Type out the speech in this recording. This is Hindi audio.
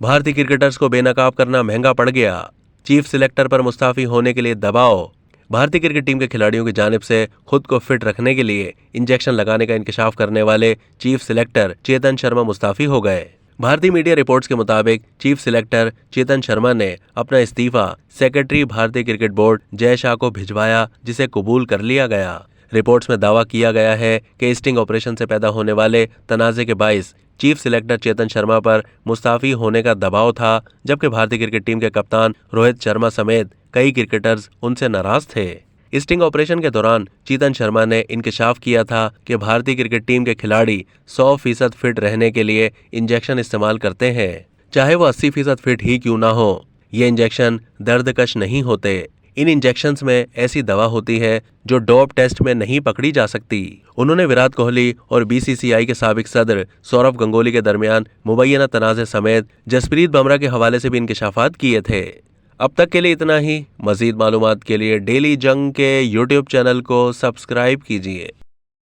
भारतीय क्रिकेटर्स को बेनकाब करना महंगा पड़ गया। चीफ सिलेक्टर पर मुस्ताफी होने के लिए दबाव। भारतीय क्रिकेट टीम के खिलाड़ियों की जानिब से खुद को फिट रखने के लिए इंजेक्शन लगाने का इंकशाफ करने वाले चीफ सिलेक्टर चेतन शर्मा मुस्ताफी हो गए। भारतीय मीडिया रिपोर्ट्स के मुताबिक चीफ सिलेक्टर चेतन शर्मा ने अपना इस्तीफा सेक्रेटरी भारतीय क्रिकेट बोर्ड जय शाह को भिजवाया, जिसे कबूल कर लिया गया। रिपोर्ट्स में दावा किया गया है कि स्टिंग ऑपरेशन से पैदा होने वाले तनाजे के बाइस चीफ सिलेक्टर चेतन शर्मा पर मुस्ताफी होने का दबाव था, जबकि भारतीय क्रिकेट टीम के कप्तान रोहित शर्मा समेत कई क्रिकेटर्स उनसे नाराज थे। स्टिंग ऑपरेशन के दौरान चेतन शर्मा ने इंकशाफ किया था कि भारतीय क्रिकेट टीम के खिलाड़ी 100% फिट रहने के लिए इंजेक्शन इस्तेमाल करते हैं, चाहे वो 80% फिट ही क्यों ना हो। ये इंजेक्शन दर्दकश नहीं होते। इन इंजेक्शंस में ऐसी दवा होती है जो डोप टेस्ट में नहीं पकड़ी जा सकती। उन्होंने विराट कोहली और बीसीसीआई के साबिक सदर सौरव गंगोली के दरमियान मुबैना तनाज़े समेत जसप्रीत बुमराह के हवाले से भी इंकशाफात किए थे। अब तक के लिए इतना ही। मजीद मालूमात के लिए डेली जंग के यूट्यूब चैनल को सब्सक्राइब कीजिए।